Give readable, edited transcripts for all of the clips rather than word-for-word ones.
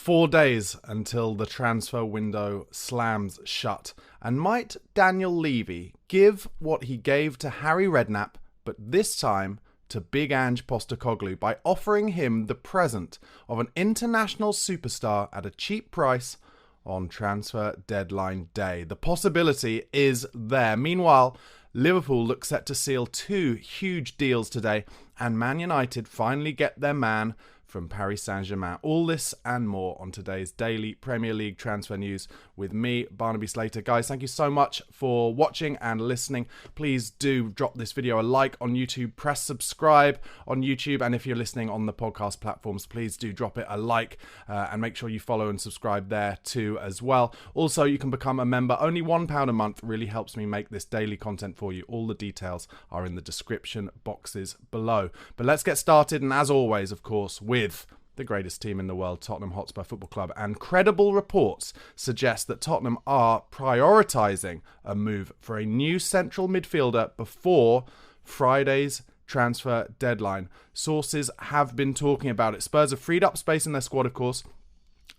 4 days until the transfer window slams shut. And might Daniel Levy give what he gave to Harry Redknapp, but this time to Big Ange Postecoglou by offering him the present of an international superstar at a cheap price on transfer deadline day? The possibility is there. Meanwhile, Liverpool look set to seal 2 huge deals today, and Man United finally get their man from Paris Saint-Germain. All this and more on today's daily Premier League transfer news with me, Barnaby Slater. Guys, thank you so much for watching and listening. Please do drop this video a like on YouTube, press subscribe on YouTube, and if you're listening on the podcast platforms, please do drop it a like and make sure you follow and subscribe there too as well. Also, you can become a member. Only £1 a month really helps me make this daily content for you. All the details are in the description boxes below. But let's get started, and as always, of course, with the greatest team in the world, Tottenham Hotspur Football Club. And credible reports suggest that Tottenham are prioritising a move for a new central midfielder before Friday's transfer deadline. Sources have been talking about it. Spurs have freed up space in their squad, of course,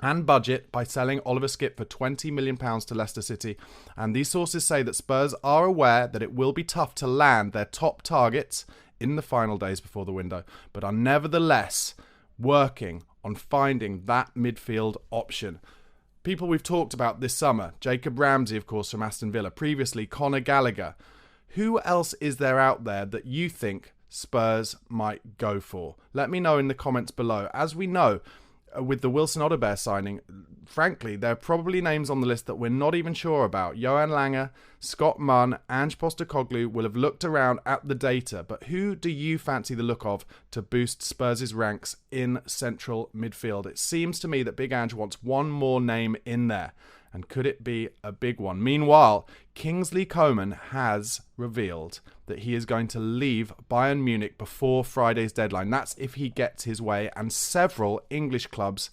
and budget by selling Oliver Skipp for £20 million to Leicester City. And these sources say that Spurs are aware that it will be tough to land their top targets in the final days before the window, but are nevertheless working on finding that midfield option. People we've talked about this summer: Jacob Ramsey, of course, from Aston Villa. Previously, Conor Gallagher. Who else is there out there that you think Spurs might go for? Let me know in the comments below. As we know, with the Wilson-Odobert signing, frankly, there are probably names on the list that we're not even sure about. Johan Lange, Scott Munn, Ange Postecoglou will have looked around at the data, but who do you fancy the look of to boost Spurs' ranks in central midfield? It seems to me that Big Ange wants one more name in there, and could it be a big one? Meanwhile, Kingsley Coman has revealed that he is going to leave Bayern Munich before Friday's deadline. That's if he gets his way, and several English clubs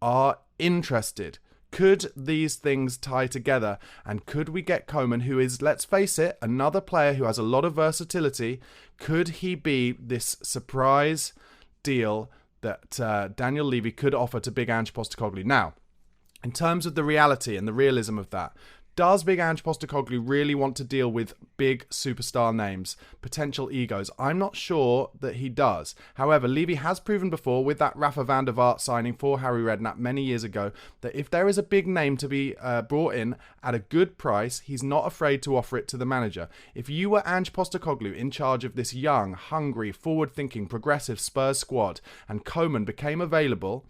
are interested. Could these things tie together? And could we get Coman, who is, let's face it, another player who has a lot of versatility? Could he be this surprise deal that Daniel Levy could offer to Big Ange Postecoglou? Now, in terms of the reality and the realism of that, does Big Ange Postecoglou really want to deal with big superstar names, potential egos? I'm not sure that he does. However, Levy has proven before with that Rafa van der Vaart signing for Harry Redknapp many years ago that if there is a big name to be brought in at a good price, he's not afraid to offer it to the manager. If you were Ange Postecoglou in charge of this young, hungry, forward-thinking, progressive Spurs squad and Coman became available,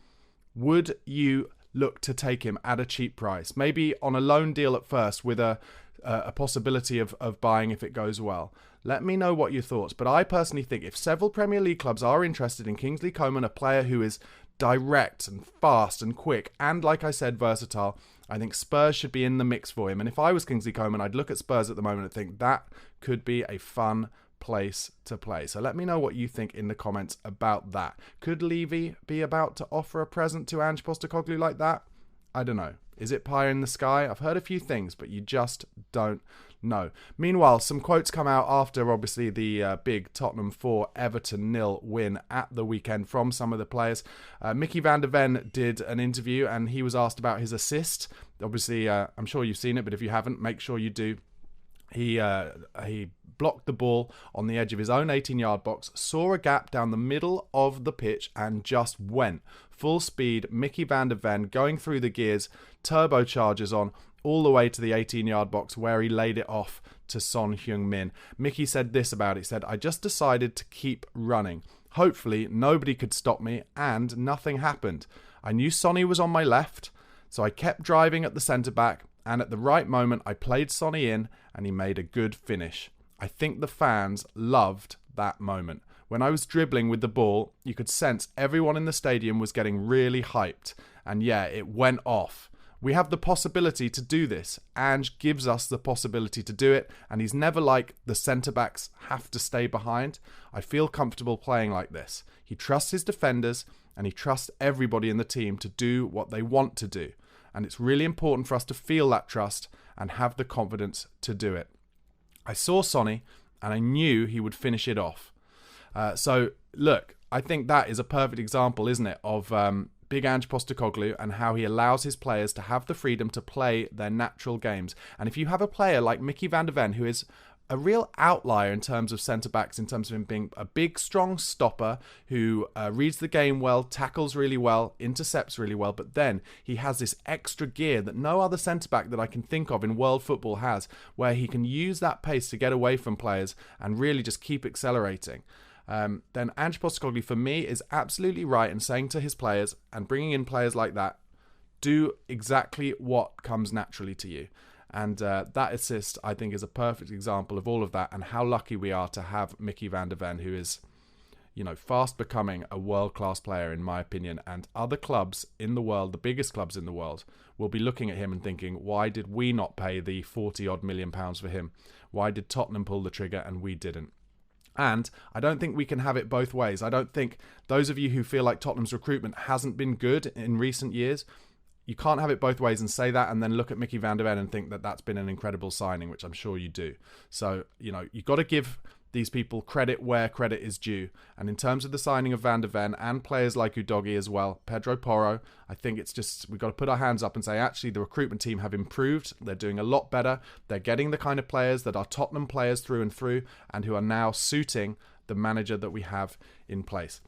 would you look to take him at a cheap price? Maybe on a loan deal at first with a possibility of buying if it goes well. Let me know what your thoughts. But I personally think if several Premier League clubs are interested in Kingsley Coman, a player who is direct and fast and quick and, like I said, versatile, I think Spurs should be in the mix for him. And if I was Kingsley Coman, I'd look at Spurs at the moment and think that could be a fun place to play. So let me know what you think in the comments about that. Could Levy be about to offer a present to Ange Postecoglou like that? I don't know. Is it pie in the sky? I've heard a few things, but you just don't know. Meanwhile, some quotes come out after, obviously, the big Tottenham 4, Everton 0 win at the weekend from some of the players. Mickey van der Ven did an interview and he was asked about his assist. Obviously, I'm sure you've seen it, but if you haven't, make sure you do. He blocked the ball on the edge of his own 18-yard box, saw a gap down the middle of the pitch and just went. Full speed, Mickey van der Ven going through the gears, turbochargers on, all the way to the 18-yard box where he laid it off to Son Heung-min. Mickey said this about it. He said, "I just decided to keep running. Hopefully nobody could stop me and nothing happened. I knew Sonny was on my left, so I kept driving at the centre-back, and at the right moment I played Sonny in and he made a good finish. I think the fans loved that moment. When I was dribbling with the ball, you could sense everyone in the stadium was getting really hyped. And yeah, it went off. We have the possibility to do this. Ange gives us the possibility to do it, and he's never like the centre-backs have to stay behind. I feel comfortable playing like this. He trusts his defenders, and he trusts everybody in the team to do what they want to do. And it's really important for us to feel that trust and have the confidence to do it. I saw Sonny, and I knew he would finish it off." So, look, I think that is a perfect example, isn't it, of Big Ange Postecoglou and how he allows his players to have the freedom to play their natural games. And if you have a player like Mickey van der Ven, who is a real outlier in terms of centre-backs, in terms of him being a big, strong stopper who reads the game well, tackles really well, intercepts really well, but then he has this extra gear that no other centre-back that I can think of in world football has, where he can use that pace to get away from players and really just keep accelerating. Then Ange Postecoglou, for me, is absolutely right in saying to his players and bringing in players like that, do exactly what comes naturally to you. And that assist, I think, is a perfect example of all of that and how lucky we are to have Mickey van der Ven, who is, fast becoming a world-class player, in my opinion. And other clubs in the world, the biggest clubs in the world, will be looking at him and thinking, why did we not pay the 40-odd million pounds for him? Why did Tottenham pull the trigger and we didn't? And I don't think we can have it both ways. I don't think those of you who feel like Tottenham's recruitment hasn't been good in recent years, you can't have it both ways and say that and then look at Mickey van der Ven and think that that's been an incredible signing, which I'm sure you do. So, you've got to give these people credit where credit is due. And in terms of the signing of van der Ven and players like Udogie as well, Pedro Porro, I think it's just, we've got to put our hands up and say, actually, the recruitment team have improved. They're doing a lot better. They're getting the kind of players that are Tottenham players through and through and who are now suiting the manager that we have in place.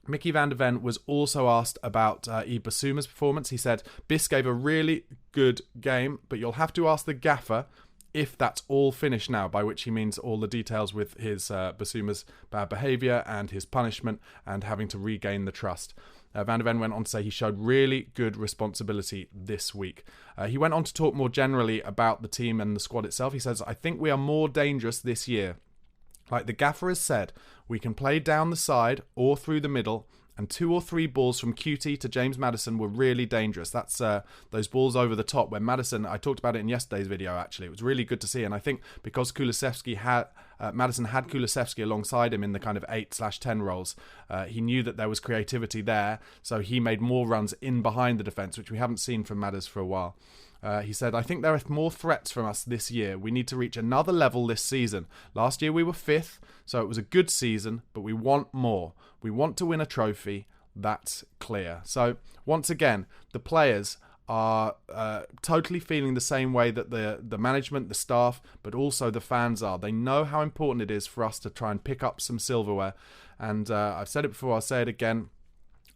Mickey van der Ven was also asked about Yves Bissouma's performance. He said, Biss gave a really good game, but you'll have to ask the gaffer if that's all finished now, by which he means all the details with his Bissouma's bad behaviour and his punishment and having to regain the trust. Van der Ven went on to say he showed really good responsibility this week. He went on to talk more generally about the team and the squad itself. He says, I think we are more dangerous this year. Like the gaffer has said, we can play down the side or through the middle, and 2 or 3 balls from QT to James Maddison were really dangerous. That's those balls over the top where Maddison, I talked about it in yesterday's video actually, it was really good to see, and I think because Kulusevski had, Maddison had Kulusevski alongside him in the kind of 8/10 roles, he knew that there was creativity there, so he made more runs in behind the defence, which we haven't seen from Madders for a while. He said, I think there are more threats from us this year. We need to reach another level this season. Last year we were 5th, so it was a good season, but we want more. We want to win a trophy. That's clear. So once again, the players are totally feeling the same way that the management, the staff, but also the fans are. They know how important it is for us to try and pick up some silverware. And I've said it before, I'll say it again.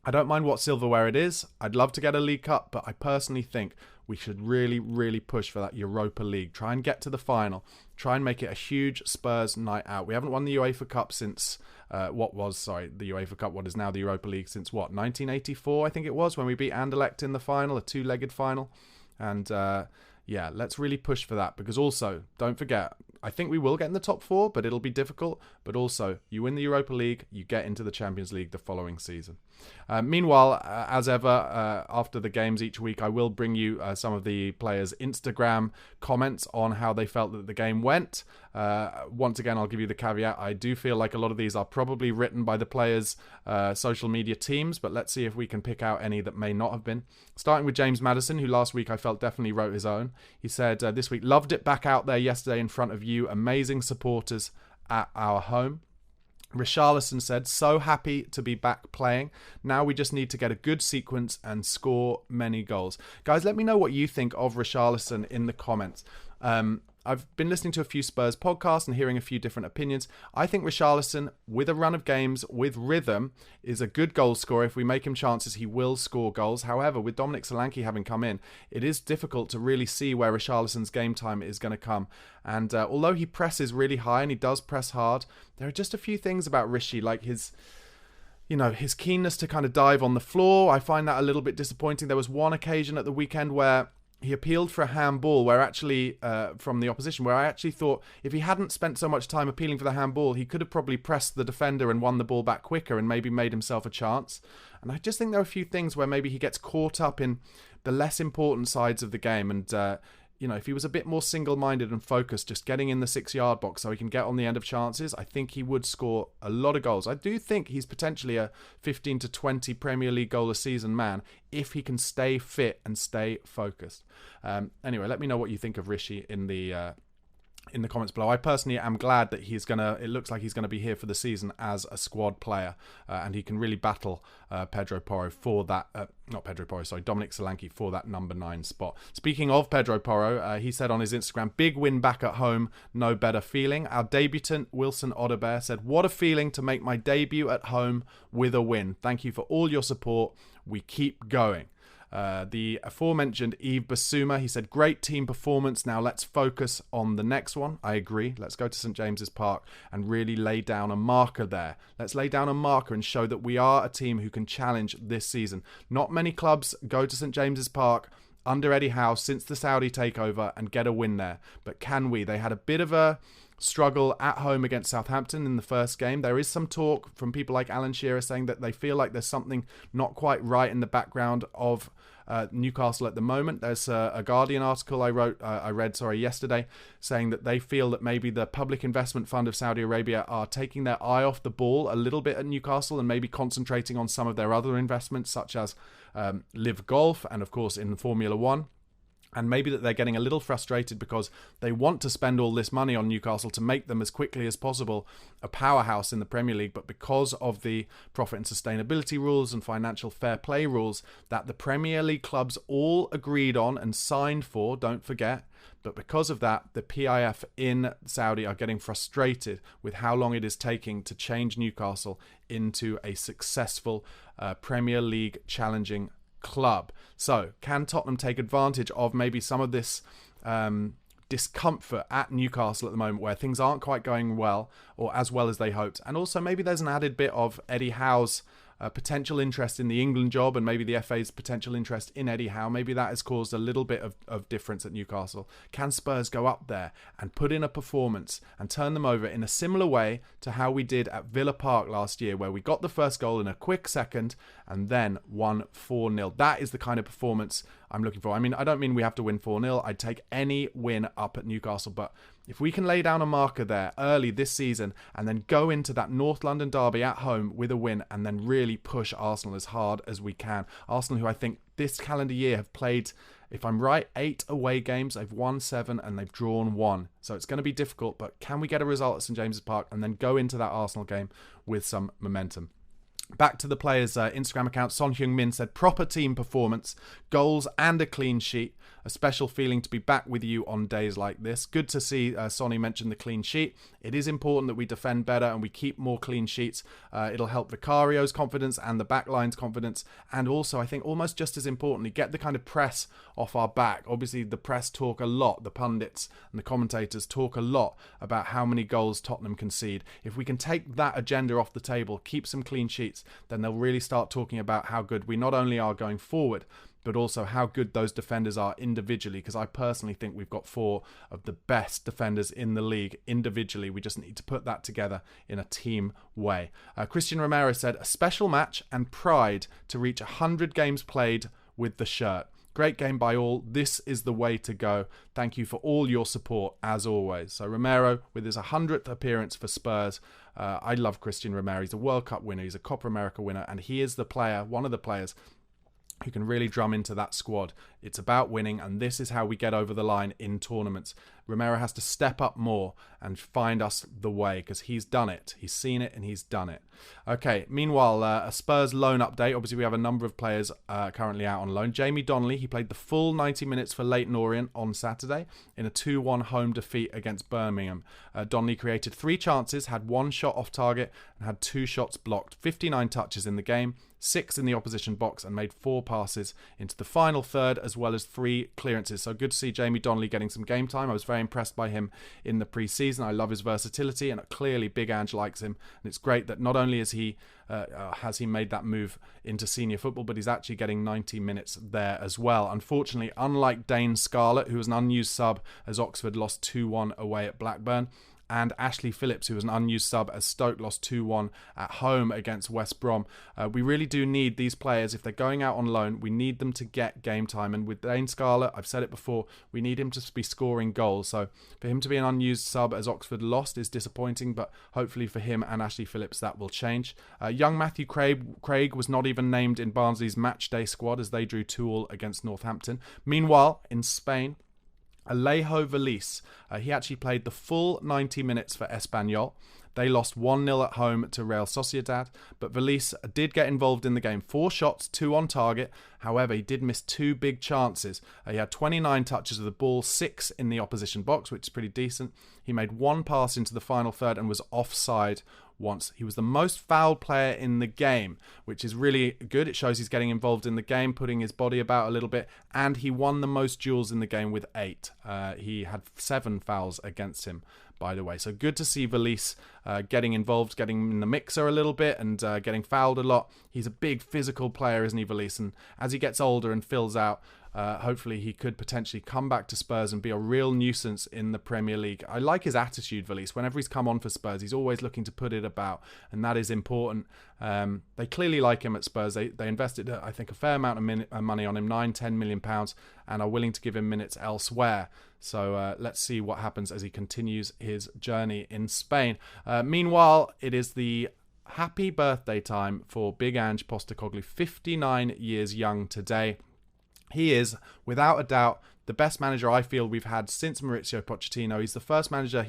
I don't mind what silverware it is. I'd love to get a League Cup, but I personally think we should really, really push for that Europa League. Try and get to the final. Try and make it a huge Spurs night out. We haven't won the UEFA Cup since, the UEFA Cup, what is now the Europa League, since 1984, I think it was, when we beat Anderlecht in the final, a 2-legged final. And let's really push for that, because also, don't forget, I think we will get in the top 4, but it'll be difficult. But also, you win the Europa League, you get into the Champions League the following season. Meanwhile, as ever, after the games each week, I will bring you some of the players' Instagram comments on how they felt that the game went. Once again, I'll give you the caveat. I do feel like a lot of these are probably written by the players' social media teams, but let's see if we can pick out any that may not have been. Starting with James Maddison, who last week I felt definitely wrote his own. He said, this week, loved it back out there yesterday in front of you. Amazing supporters at our home. Richarlison said, so happy to be back playing. Now we just need to get a good sequence and score many goals. Guys, let me know what you think of Richarlison in the comments. I've been listening to a few Spurs podcasts and hearing a few different opinions. I think Richarlison, with a run of games, with rhythm, is a good goal scorer. If we make him chances, he will score goals. However, with Dominic Solanke having come in, it is difficult to really see where Richarlison's game time is going to come. And although he presses really high and he does press hard, there are just a few things about Rishi, like his keenness to kind of dive on the floor. I find that a little bit disappointing. There was one occasion at the weekend where he appealed for a handball from the opposition, where I actually thought if he hadn't spent so much time appealing for the handball, he could have probably pressed the defender and won the ball back quicker and maybe made himself a chance. And I just think there are a few things where maybe he gets caught up in the less important sides of the game. And, if he was a bit more single-minded and focused, just getting in the 6-yard box so he can get on the end of chances, I think he would score a lot of goals. I do think he's potentially a 15 to 20 Premier League goal a season man if he can stay fit and stay focused. Anyway, let me know what you think of Rishi in the in the comments below. I personally am glad that it looks like he's going to be here for the season as a squad player, and he can really battle Dominic Solanke for that number 9 spot. Speaking of Pedro Porro, he said on his Instagram, big win back at home, no better feeling. Our debutant, Wilson Odobert, said, what a feeling to make my debut at home with a win. Thank you for all your support. We keep going. The aforementioned Yves Basuma, he said, great team performance. Now let's focus on the next one. I agree. Let's go to St James's Park and really lay down a marker there. Let's lay down a marker and show that we are a team who can challenge this season. Not many clubs go to St James's Park under Eddie Howe since the Saudi takeover and get a win there. But can we? They had a bit of a struggle at home against Southampton in the first game. There is some talk from people like Alan Shearer saying that they feel like there's something not quite right in the background of Newcastle at the moment. There's a Guardian article I read yesterday, saying that they feel that maybe the Public Investment Fund of Saudi Arabia are taking their eye off the ball a little bit at Newcastle and maybe concentrating on some of their other investments, such as Live Golf and, of course, in Formula One. And maybe that they're getting a little frustrated because they want to spend all this money on Newcastle to make them as quickly as possible a powerhouse in the Premier League. But because of the profit and sustainability rules and financial fair play rules that the Premier League clubs all agreed on and signed for, don't forget, but because of that, the PIF in Saudi are getting frustrated with how long it is taking to change Newcastle into a successful Premier League challenging club. So can Tottenham take advantage of maybe some of this discomfort at Newcastle at the moment, where things aren't quite going well or as well as they hoped? And also maybe there's an added bit of Eddie Howe's potential interest in the England job, and maybe the FA's potential interest in Eddie Howe. Maybe that has caused a little bit of difference at Newcastle. Can Spurs go up there and put in a performance and turn them over in a similar way to how we did at Villa Park last year, where we got the first goal in a quick second and then won 4-0? That is the kind of performance I'm looking for. I mean, I don't mean we have to win 4-0. I'd take any win up at Newcastle, but if we can lay down a marker there early this season and then go into that North London derby at home with a win and then really push Arsenal as hard as we can. Arsenal, who I think this calendar year have played, if I'm right, 8 away games. They've won 7 and they've drawn 1. So it's going to be difficult, but can we get a result at St James's Park and then go into that Arsenal game with some momentum? Back to the players' Instagram account, Son Heung-min said, proper team performance, goals and a clean sheet. A special feeling to be back with you on days like this. Good to see Sonny mention the clean sheet. It is important that we defend better and we keep more clean sheets. It'll help Vicario's confidence and the backline's confidence. And also, I think almost just as importantly, get the kind of press off our back. Obviously, the press talk a lot. The pundits and the commentators talk a lot about how many goals Tottenham concede. If we can take that agenda off the table, keep some clean sheets, then they'll really start talking about how good we not only are going forward, but also how good those defenders are individually, because I personally think we've got 4 of the best defenders in the league individually. We just need to put that together in a team way. Christian Romero said, a special match and pride to reach 100 games played with the shirt. Great game by all. This is the way to go. Thank you for all your support, as always. So Romero, with his 100th appearance for Spurs, I love Christian Romero. He's a World Cup winner. He's a Copa America winner. And he is the player, one of the players, who can really drum into that squad. It's about winning, and this is how we get over the line in tournaments. Romero has to step up more and find us the way, because he's done it. He's seen it and he's done it. Okay, meanwhile, a Spurs loan update. Obviously, we have a number of players currently out on loan. Jamie Donnelly, he played the full 90 minutes for Leyton Orient on Saturday in a 2-1 home defeat against Birmingham. Donnelly created 3 chances, had 1 shot off target and had 2 shots blocked. 59 touches in the game, 6 in the opposition box, and made 4 passes into the final third, as well as 3 clearances. So good to see Jamie Donnelly getting some game time. I was very impressed by him in the pre-season. I love his versatility, and clearly Big Ange likes him. And it's great that not only is has he made that move into senior football, but he's actually getting 90 minutes there as well. Unfortunately, unlike Dane Scarlett, who was an unused sub as Oxford lost 2-1 away at Blackburn, and Ashley Phillips, who was an unused sub as Stoke lost 2-1 at home against West Brom. We really do need these players. If they're going out on loan, we need them to get game time. And with Dane Scarlett, I've said it before, we need him to be scoring goals. So for him to be an unused sub as Oxford lost is disappointing, but hopefully for him and Ashley Phillips, that will change. Young Matthew Craig was not even named in Barnsley's match day squad as they drew 2-2 against Northampton. Meanwhile, in Spain, Alejo Valise, he actually played the full 90 minutes for Espanyol. They lost 1-0 at home to Real Sociedad, but Valise did get involved in the game. 4 shots, 2 on target. However, he did miss 2 big chances. He had 29 touches of the ball, 6 in the opposition box, which is pretty decent. He made 1 pass into the final third and was offside once. He was the most fouled player in the game, which is really good. It shows he's getting involved in the game, putting his body about a little bit, and he won the most duels in the game with 8. He had 7 fouls against him, by the way. So good to see Valise getting involved, getting in the mixer a little bit and getting fouled a lot. He's a big physical player, isn't he, Valise? And as he gets older and fills out, hopefully he could potentially come back to Spurs and be a real nuisance in the Premier League. I like his attitude, Valise. Whenever he's come on for Spurs, he's always looking to put it about, and that is important. They clearly like him at Spurs. They invested, I think, a fair amount of money on him, £9-10 million, and are willing to give him minutes elsewhere. So let's see what happens as he continues his journey in Spain. Meanwhile, it is the happy birthday time for Big Ange Postecoglou, 59 years young today. He is, without a doubt, the best manager I feel we've had since Mauricio Pochettino. He's the first manager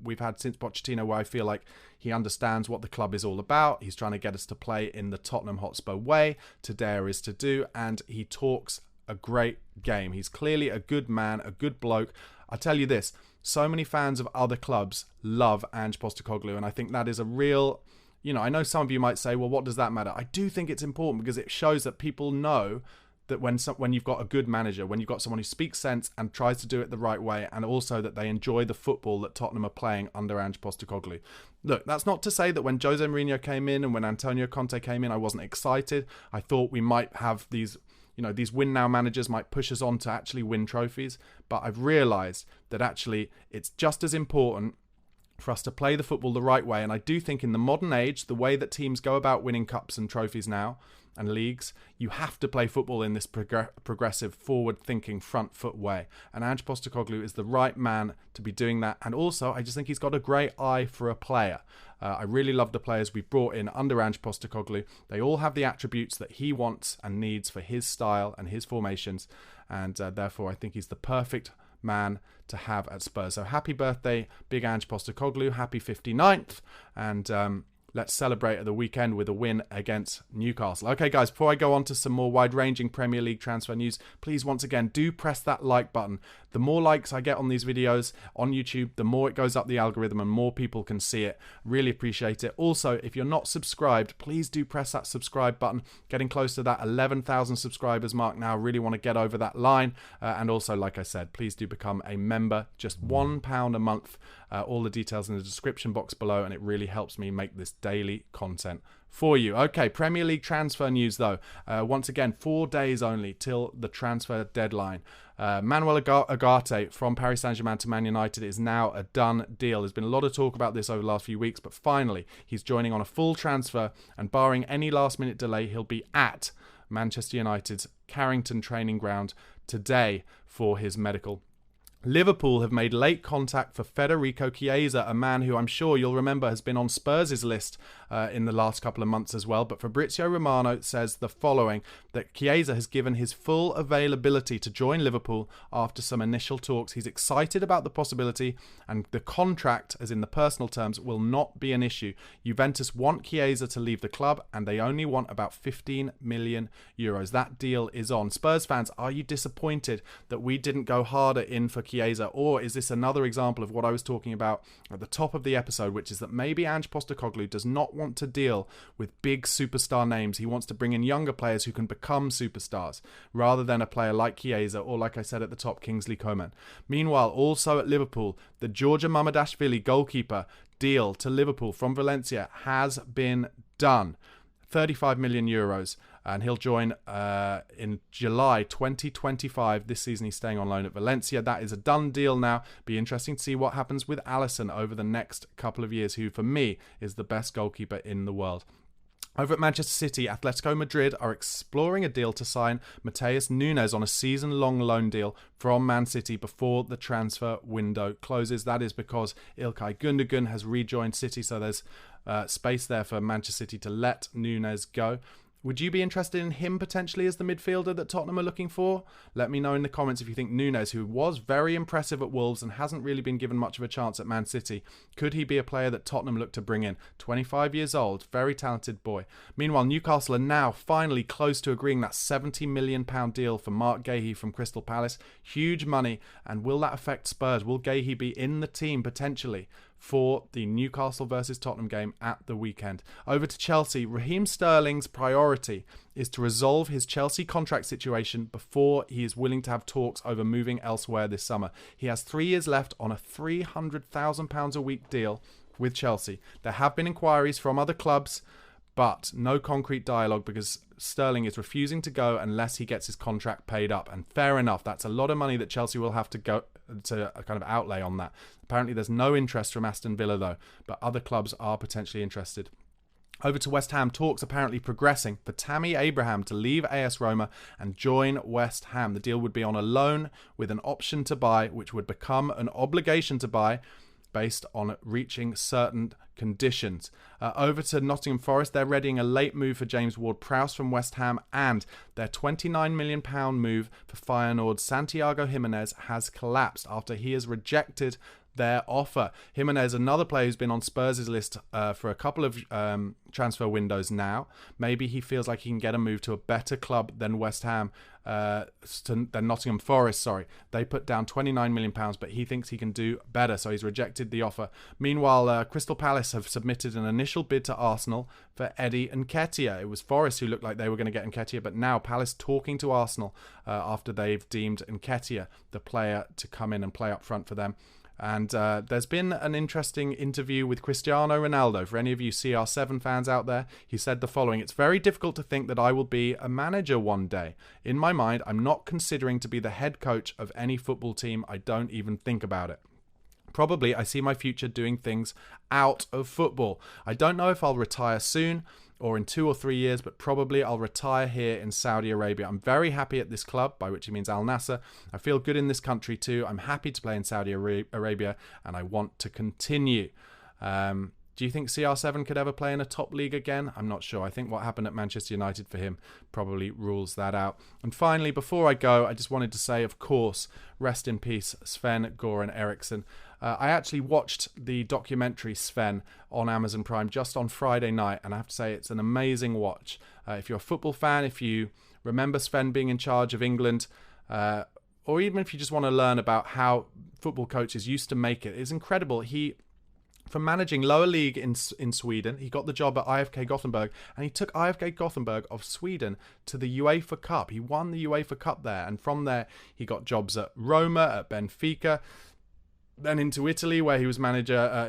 we've had since Pochettino where I feel like he understands what the club is all about. He's trying to get us to play in the Tottenham Hotspur way, to dare is to do, and he talks a great game. He's clearly a good man, a good bloke. I tell you this, so many fans of other clubs love Ange Postecoglou, and I think that is a real... I know some of you might say, well, what does that matter? I do think it's important because it shows that people know that when you've got a good manager, when you've got someone who speaks sense and tries to do it the right way, and also that they enjoy the football that Tottenham are playing under Ange Postecoglou. Look, that's not to say that when Jose Mourinho came in and when Antonio Conte came in, I wasn't excited. I thought we might have these win now managers might push us on to actually win trophies. But I've realised that actually it's just as important for us to play the football the right way. And I do think in the modern age, the way that teams go about winning cups and trophies now and leagues, you have to play football in this progressive, forward-thinking, front-foot way. And Ange Postecoglou is the right man to be doing that. And also, I just think he's got a great eye for a player. I really love the players we brought in under Ange Postecoglou. They all have the attributes that he wants and needs for his style and his formations. And therefore, I think he's the perfect man to have at Spurs. So happy birthday, Big Ange Postecoglou. Happy 59th. And let's celebrate at the weekend with a win against Newcastle. Okay, guys, before I go on to some more wide-ranging Premier League transfer news, please, once again, do press that like button. The more likes I get on these videos on YouTube, the more it goes up the algorithm and more people can see it. Really appreciate it. Also, if you're not subscribed, please do press that subscribe button. Getting close to that 11,000 subscribers mark now. Really want to get over that line. And also, like I said, please do become a member. Just £1 a month. All the details in the description box below, and it really helps me make this daily content for you. Okay, Premier League transfer news though. Once again, 4 days only till the transfer deadline. Manuel Ugarte from Paris Saint-Germain to Man Utd is now a done deal. There's been a lot of talk about this over the last few weeks, but finally he's joining on a full transfer, and barring any last-minute delay, he'll be at Manchester United's Carrington training ground today for his medical. Liverpool have made late contact for Federico Chiesa, a man who I'm sure you'll remember has been on Spurs' list in the last couple of months as well. But Fabrizio Romano says the following, that Chiesa has given his full availability to join Liverpool after some initial talks. He's excited about the possibility, and the contract, as in the personal terms, will not be an issue. Juventus want Chiesa to leave the club, and they only want about €15 million. That deal is on. Spurs fans, are you disappointed that we didn't go harder in for Chiesa, or is this another example of what I was talking about at the top of the episode, which is that maybe Ange Postecoglou does not want to deal with big superstar names? He wants to bring in younger players who can become superstars, rather than a player like Chiesa or, like I said at the top, Kingsley Coman. Meanwhile, also at Liverpool, the Georgia Mamadashvili goalkeeper deal to Liverpool from Valencia has been done. €35 million, and he'll join in July 2025. This season he's staying on loan at Valencia. That is a done deal now. Be interesting to see what happens with Alisson over the next couple of years, who for me is the best goalkeeper in the world. Over at Manchester City, Atletico Madrid are exploring a deal to sign Matheus Nunes on a season-long loan deal from Man City before the transfer window closes. That is because İlkay Gündoğan has rejoined City, so there's space there for Manchester City to let Nunes go. Would you be interested in him potentially as the midfielder that Tottenham are looking for? Let me know in the comments if you think Núñez, who was very impressive at Wolves and hasn't really been given much of a chance at Man City, could he be a player that Tottenham look to bring in? 25 years old, very talented boy. Meanwhile, Newcastle are now finally close to agreeing that £70 million deal for Mark Gahey from Crystal Palace. Huge money, and will that affect Spurs? Will Gahey be in the team potentially for the Newcastle versus Tottenham game at the weekend? Over to Chelsea. Raheem Sterling's priority is to resolve his Chelsea contract situation before he is willing to have talks over moving elsewhere this summer. He has 3 years left on a £300,000 a week deal with Chelsea. There have been inquiries from other clubs, but no concrete dialogue because Sterling is refusing to go unless he gets his contract paid up. And fair enough, that's a lot of money that Chelsea will have to go to kind of outlay on that. Apparently there's no interest from Aston Villa though, but other clubs are potentially interested. Over to West Ham, talks apparently progressing for Tammy Abraham to leave AS Roma and join West Ham. The deal would be on a loan with an option to buy, which would become an obligation to buy based on reaching certain conditions. Over to Nottingham Forest, they're readying a late move for James Ward-Prowse from West Ham, and their £29 million move for Feyenoord's Santiago Jimenez has collapsed after he has rejected their offer. Jimenez, another player who's been on Spurs' list for a couple of transfer windows now. Maybe he feels like he can get a move to a better club than West Ham, than Nottingham Forest, sorry. They put down £29 million, but he thinks he can do better, so he's rejected the offer. Meanwhile, Crystal Palace have submitted an initial bid to Arsenal for Eddie Nketiah. It was Forest who looked like they were going to get Nketiah, but now Palace talking to Arsenal after they've deemed Nketiah the player to come in and play up front for them. And there's been an interesting interview with Cristiano Ronaldo. For any of you CR7 fans out there, he said the following: "It's very difficult to think that I will be a manager one day. In my mind, I'm not considering to be the head coach of any football team. I don't even think about it. Probably I see my future doing things out of football. I don't know if I'll retire soon or in 2 or 3 years, but probably I'll retire here in Saudi Arabia. I'm very happy at this club," by which he means Al Nassr. "I feel good in this country too. I'm happy to play in Saudi Arabia and I want to continue." Do you think CR7 could ever play in a top league again? I'm not sure. I think what happened at Manchester United for him probably rules that out. And finally, before I go, I just wanted to say, of course, rest in peace, Sven-Göran Eriksson. I actually watched the documentary Sven on Amazon Prime just on Friday night, and I have to say it's an amazing watch. If you're a football fan, if you remember Sven being in charge of England, or even if you just want to learn about how football coaches used to make it, it's incredible. From managing lower league in Sweden, he got the job at IFK Gothenburg, and he took IFK Gothenburg of Sweden to the UEFA Cup. He won the UEFA Cup there, and from there he got jobs at Roma, at Benfica, then into Italy, where he was manager.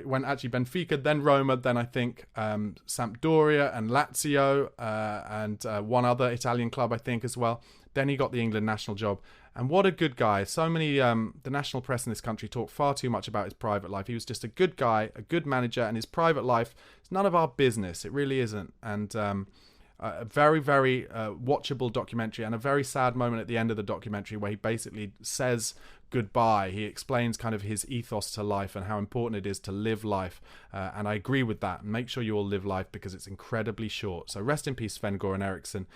When actually Benfica, then Roma, then I think Sampdoria and Lazio, and one other Italian club I think as well. Then he got the England national job. And what a good guy. So many, the national press in this country talk far too much about his private life. He was just a good guy, a good manager, and his private life is none of our business. It really isn't. And a very, very watchable documentary, and a very sad moment at the end of the documentary where he basically says goodbye. He explains kind of his ethos to life and how important it is to live life. And I agree with that. Make sure you all live life because it's incredibly short. So rest in peace, Sven-Göran Eriksson.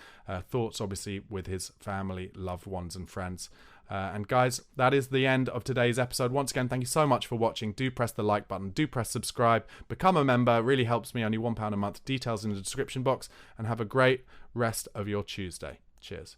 Thoughts, obviously, with his family, loved ones and friends. And guys, that is the end of today's episode. Once again, thank you so much for watching. Do press the like button. Do press subscribe. Become a member. It really helps me. Only £1 a month. Details in the description box. And have a great rest of your Tuesday. Cheers.